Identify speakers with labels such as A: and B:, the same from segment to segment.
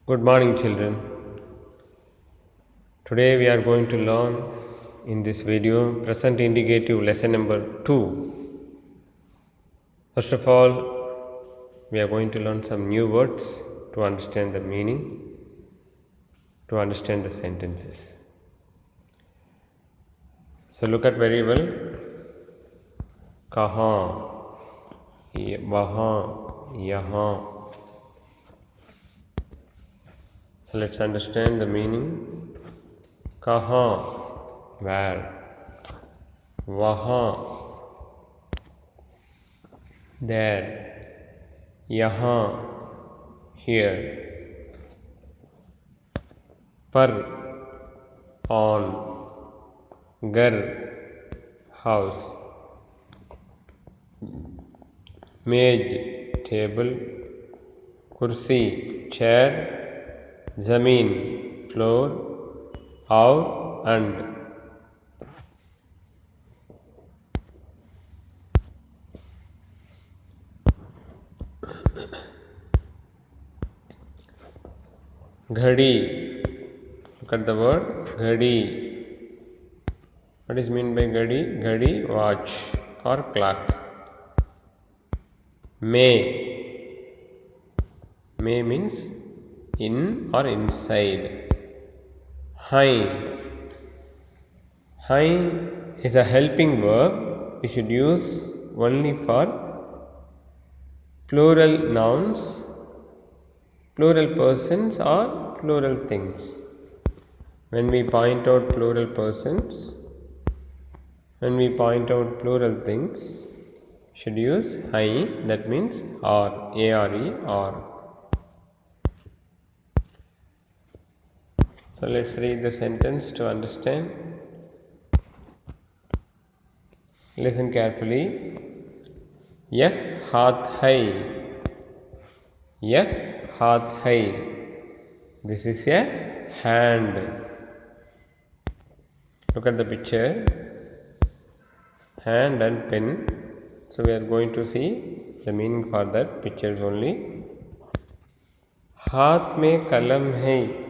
A: Good morning, children. Today we are going to learn in this video present indicative lesson number 2. First of all, we are going to learn some new words to understand the meaning, to understand the sentences. So look at very well. Kahan, wahan, yahan. So let's understand the meaning. Kahan, where. Wahan, there. Yahan, here. Par, on. Gar, house. Mej, table. Kursi, chair. Zameen, floor. Aur, and. Ghadi, look at the word ghadi. What is meant by ghadi? Ghadi, watch or clock. May means in or inside. Hai is a helping verb. We should use only for plural nouns, plural persons or plural things. When we point out plural persons, when we point out plural things, should use I, that means or, A-R-E, or. So let's read the sentence to understand. Listen carefully. Yah haath hai. Yah haath hai. This is a hand. Look at the picture. Hand and pen. So we are going to see the meaning for that pictures only. Haath mein kalam hai.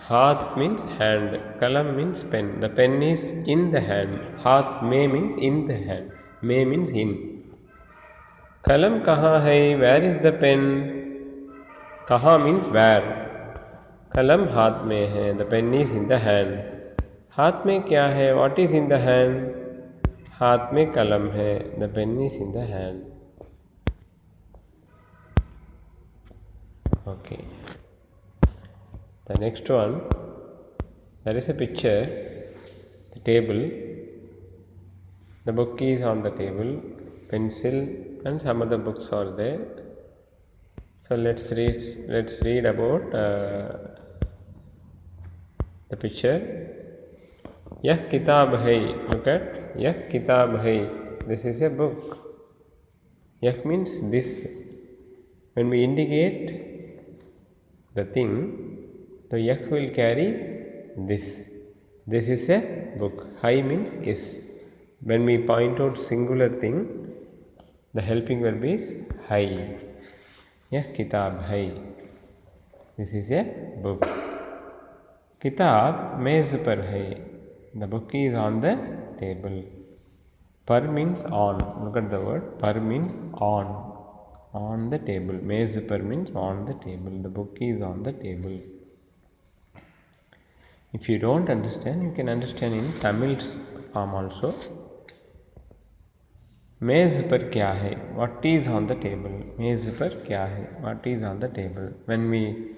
A: Haath means hand. Kalam means pen. The pen is in the hand. Haath mein means in the hand. Mein means in. Kalam kahan hai? Where is the pen? Kahan means where. Kalam haath mein hai. The pen is in the hand. हाथ में क्या है? What is in the hand? हाथ में कलम है. The pen is in the hand. Okay. The next one, there is a picture, the table. The book is on the table, pencil and some other books are there. So let's read about the picture. यह किताब है. Look at, यह किताब है. This is a book. यह means this. When we indicate the thing, the yah will carry this. This is a book. Hai means is. When we point out singular thing, the helping verb is hai. Yah kitab hai. This is a book. Kitab मेज पर है. The book is on the table. Par means on. Look at the word. Par means on. On the table. Mez par means on the table. The book is on the table. If you don't understand, you can understand in Tamil form also. Mez par kya hai? What is on the table? Mez par kya hai? What is on the table? When we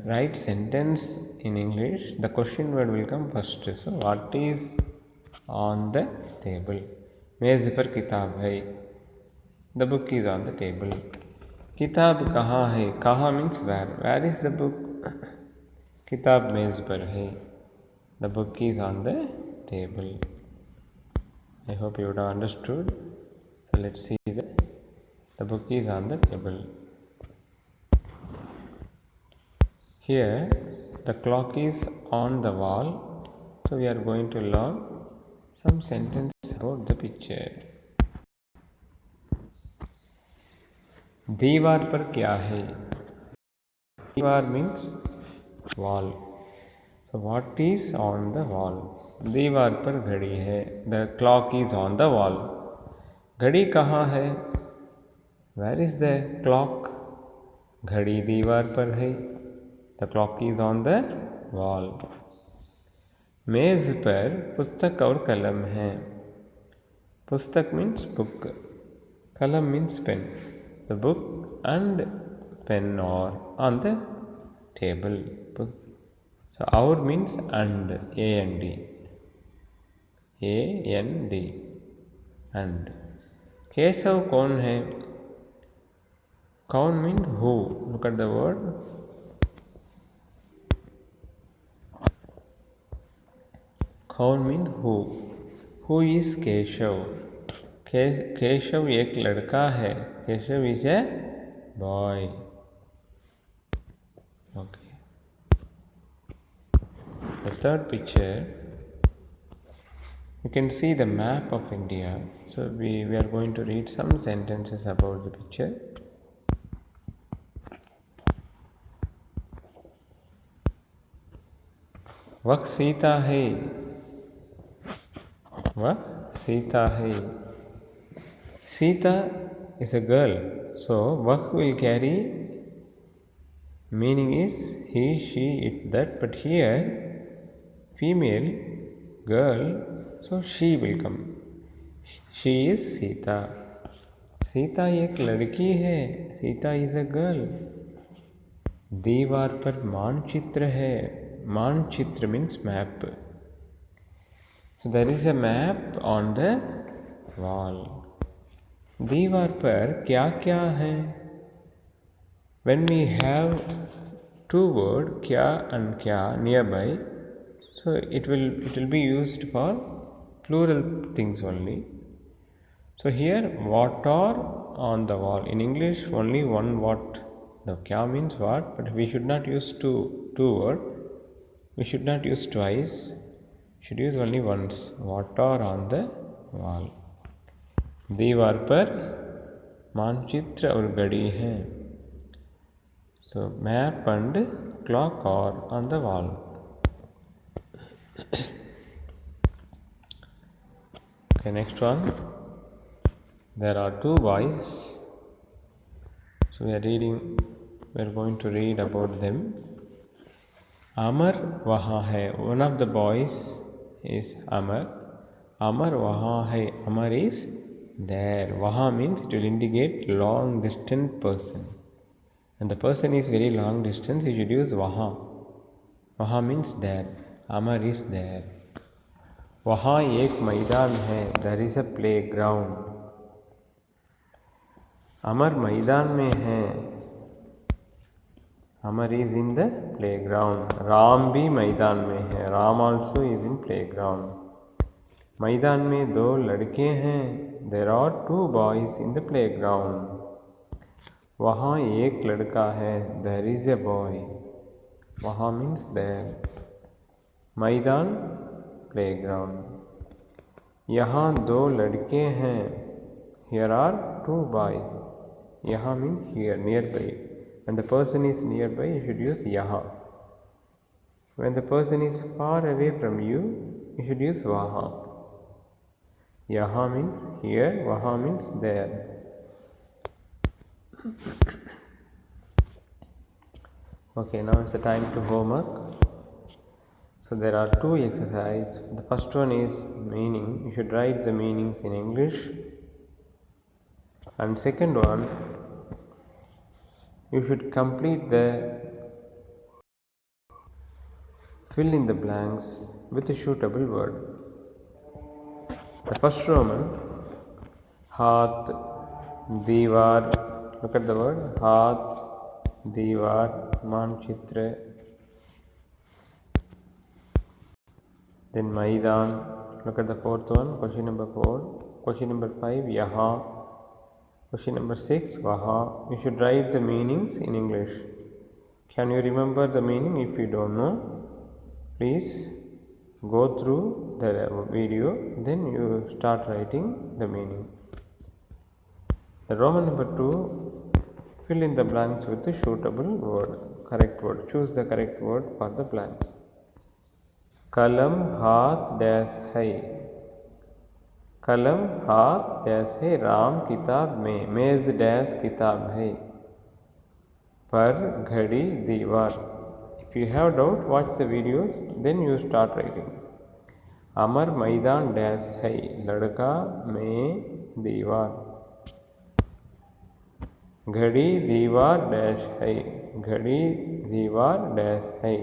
A: write sentence in English, the question word will come first. So, what is on the table? मेज पर किताब है. The book is on the table. किताब कहाँ है? कहाँ means where. Where is the book? किताब मेज पर है. The book is on the table. I hope you would have understood. So let's see the book is on the table. Here the clock is on the wall. So we are going to learn some sentences about the picture. दीवार पर क्या है? दीवार means wall. So what is on the wall? दीवार पर घड़ी है. The clock is on the wall. घड़ी कहाँ है? Where is the clock? घड़ी दीवार पर है. The clock is on the wall. मेज पर पुस्तक और कलम है. पुस्तक मीन्स बुक. कलम means pen. The book and pen are on the table. So our means and, A-N-D. A-N-D. And. Keshav कौन है? कौन means who. Look at the word. कौन means who. Who is Keshav? Keshav एक लड़का है. Keshav is a boy. Okay. The third picture, you can see the map of India. So we are going to read some sentences about the picture. वह सीता है. वह सीता है. Sita is a girl. So vah will carry meaning is he, she, it, that. But here female girl, so she will come. She is Sita. Sita एक लड़की है. Sita is a girl. दीवार पर मानचित्र है. मानचित्र means map. So there is a map on the wall. दीवार पर क्या क्या है? When we have two words क्या and क्या nearby, so it will be used for plural things only. So here what are on the wall? In English only one what. The क्या means what, but we should not use two word. We should not use twice. Should use only once. What are on the wall? दीवार पर मानचित्र और घड़ी है. So map and clock are on the wall. Okay, next one. There are two boys. So we are going to read about them. Amar वहाँ है. One of the boys is Amar. Amar वहाँ है. Amar is there. वहाँ means it will indicate long distant person. And the person is very long distance, you should use वहाँ. वहाँ means there. Amar is there. वहाँ एक मैदान है. There is a playground. अमर मैदान में है. अमर is in the playground. Ram भी मैदान में है. Ram also is in playground. मैदान में दो लड़के हैं. There are two boys in the playground. वहाँ एक लड़का है. There is a boy. वहाँ means there. मैदान playground. यहाँ दो लड़के हैं. Here are two boys. यहाँ means here, nearby. When the person is nearby, you should use यहाँ. When the person is far away from you, you should use वहाँ. यहाँ means here, वहाँ means there. Okay, now it's the time to homework. So there are two exercises. The first one is meaning. You should write the meanings in English. And second one, you should complete the fill in the blanks with a suitable word. The first Roman, हाथ, दीवार. Look at the word हाथ, दीवार, मानचित्र. Then मैदान. Look at the fourth one. Question number 4. Question number 5. यहाँ. Question number 6. वहाँ. You should write the meanings in English. Can you remember the meaning? If you don't know, please go through the video. Then you start writing the meaning. The Roman number 2. Fill in the blanks with the suitable word, correct word. Choose the correct word for the blanks. कलम हाथ dash है, कलम हाथ dash है, राम किताब में, मेज dash किताब है, पर घड़ी दीवार. If you have doubt, watch the videos, then you start writing. अमर मैदान डैश है, लड़का में दीवार. घड़ी दीवार डैश है, घड़ी दीवार डैश है,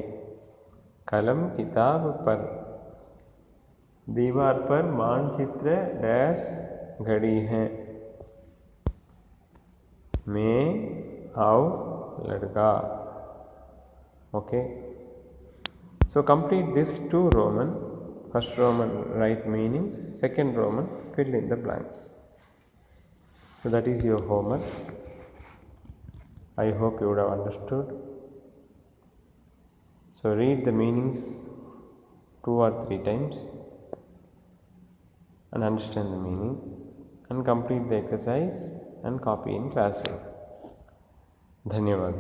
A: कलम किताब पर, दीवार पर मानचित्र डैश घड़ी है, मैं आओ लड़का. Okay, so complete this 2 Roman. First Roman, write meanings. Second Roman, fill in the blanks. So that is your homework. I hope you would have understood. So read the meanings 2 or 3 times and understand the meaning, and complete the exercise and copy in classroom. धन्यवाद.